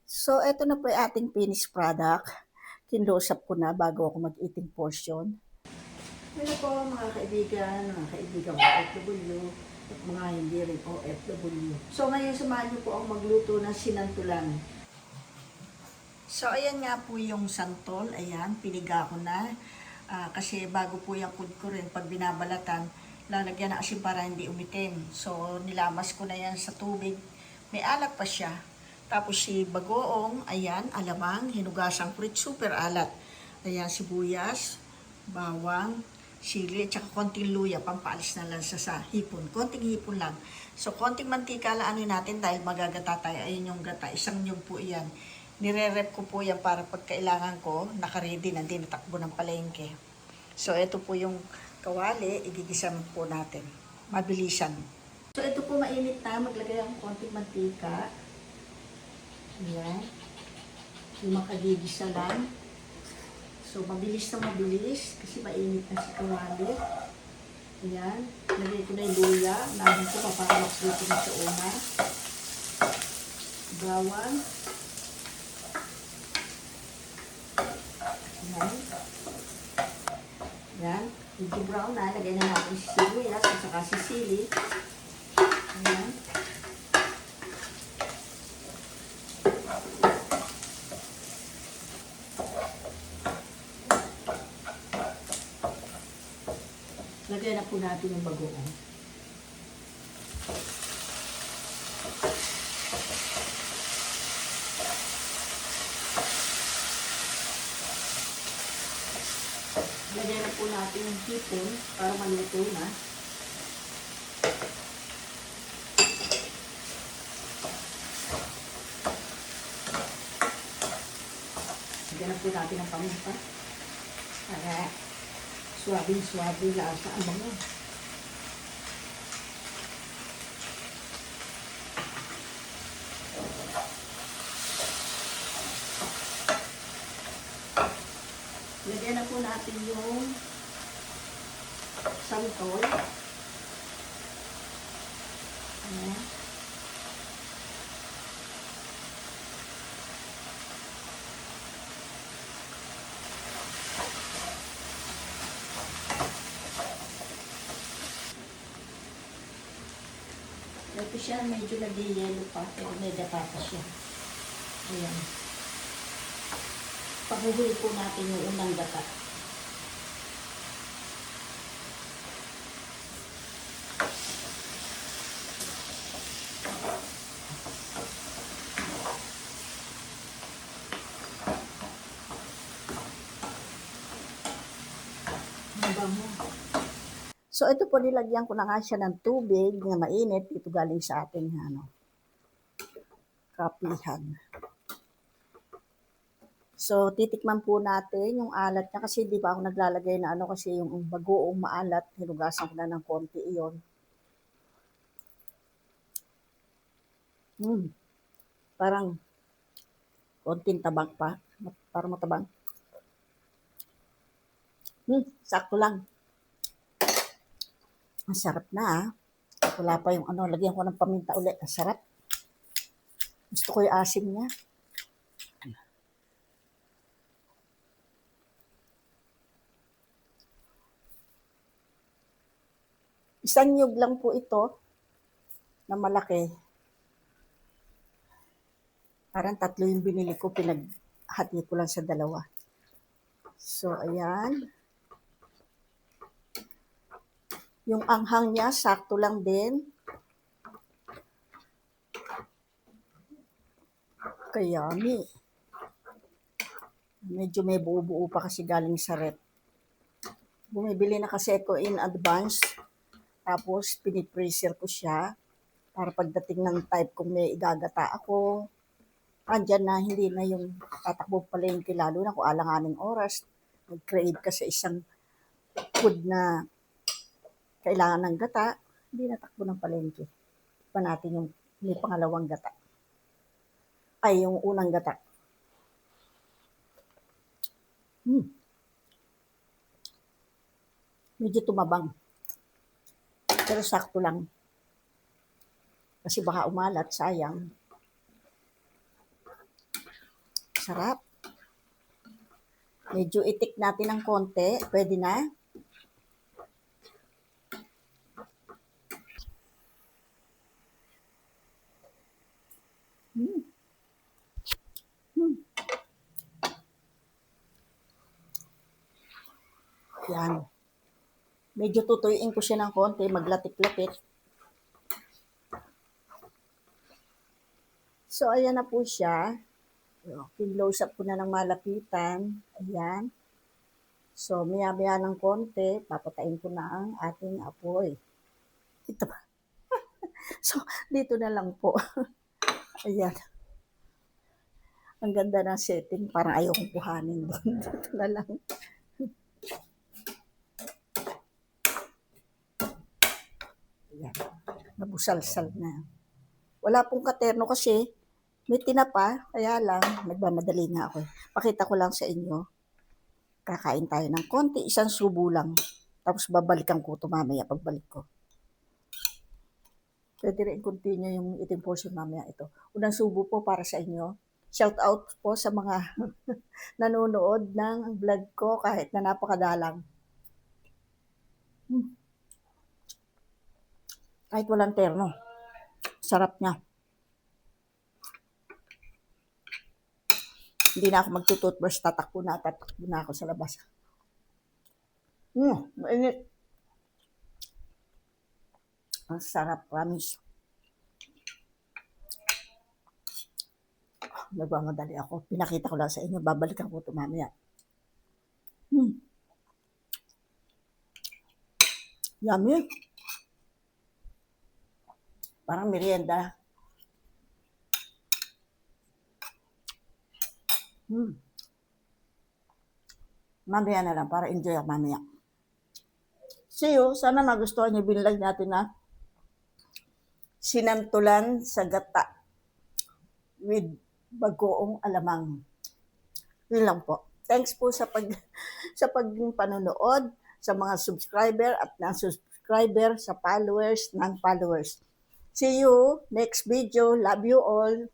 So, eto na po yung ating finished product. Kinlose-up ko na bago ako mag-eating portion. Hello po mga kaibigan ko OFW at mga hindi rin OFW. So, ngayon samahan niyo po ako magluto ng sinantulan. So, ayan nga po yung santol. Ayan, piniga ko na. Kasi bago po yung ko rin, pag binabalatan, lalagyan na asin para hindi umitim. So, nilamas ko na yan sa tubig. May alat pa siya. Tapos si bagoong, ayan, alamang, hinugasang fruit, super alat. Ayan, sibuyas, bawang, sili, tsaka konting luya, pampaalis na lang sa hipon. Konting hipon lang. So, konting mantika lang ano natin dahil magagata tayo. Ayun yung gata, isang nyug po iyan. Nire-rep ko po yan para pag kailangan ko, nakaredy na, hindi natakbo ng palengke. So, ito po yung kawali, igigisan po natin. Mabilisan. So, ito po mainit na. Maglagay ang konting mantika. Ayan. Yung makagigisa lang. So, mabilis na mabilis kasi mainit na si kawali. Ayan. Lagay ko na yung luya. Nahin ko papakalaks dito na sa una. Bawang. Ayan. Ayan. Medyo brown na. Lagay na natin si sibuyas at saka si sili. Ayan. Lagay na po natin yung bagoong. Lagay na po natin yung hipon para maluto na. Lagyan na po natin ang paminta para suwabing-suwabe lasa ang bango. Lagyan na po natin yung santol. Ayan. Ito siya, medyo nag-yellow pa, pero may gata pa siya. Ayan. Pahuhuli po natin yung unang gata. Mabango. So, ito po, nilagyan ko na nga siya ng tubig na mainit. Ito galing sa ating kapihan. So, titikman po natin yung alat niya kasi di ba ako naglalagay na kasi yung bagoong maalat, hinugasan ko na ng konti iyon. Parang konting tabang pa. Parang matabang. Sakto lang. Ang sarap na Wala pa yung lagyan ko ng paminta ulit. Ang sarap. Gusto ko yung asim niya. Isang nyug lang po ito na malaki. Parang 3 yung binili ko, pinaghati ko lang sa 2. So, ayan. Yung anghang niya, sakto lang din. Kaya, medyo may buo-buo pa kasi galing sa rep. Bumibili na kasi ako in advance. Tapos, pinipreser ko siya para pagdating ng type kung may igagata ako, andyan na, hindi na yung tatakbo palengke, lalo na kung alanganing oras. Mag-crave ka sa isang food na kailangan ng gata, hindi natakbo ng palengke. Pa natin yung may pangalawang gata. Ay, yung unang gata. Medyo tumabang. Pero sakto lang. Kasi baka umalat, sayang. Sarap. Medyo itik natin ng konti. Pwede na. Hmm. Hmm. Yan. Medyo tutuyuin ko siya ng konti, maglatik-latik. So, ayan na po siya. Close up ko na ng malapitan. Ayan. So, maya-maya ng konti, papatayin ko na ang ating apoy. Ito ba? So, dito na lang po. Ayan. Ang ganda ng setting. Parang ayaw kong kuhanin doon. Dito na lang. Ayan. Nabusalsal na. Wala pong katerno kasi may tinapa. Kaya lang, nagmamadali nga ako. Pakita ko lang sa inyo. Kakain tayo ng konti. Isang subo lang. Tapos babalikan ko ito mamaya pagbalik ko. Pwede rin continue yung eating portion mamaya ito. Unang subo po para sa inyo. Shout out po sa mga nanonood ng vlog ko kahit na napakadalang. Kahit walang terno. Sarap niya. Hindi na ako magtututbrush, tatakbo na ako sa labas. Mainit. Ang sarap, promise. Nagmamadali ako. Pinakita ko lang sa inyo. Babalikan ko ito mamaya. Yummy. Parang merienda. Mamaya na lang para enjoy ako mamaya. See you. Sana magustuhan niyo binlag natin na sinantulan sa gata with bagoong alamang. Yun lang po. Thanks po sa panonood, sa mga subscriber at non-subscriber, sa followers, non-followers. See you next video. Love you all.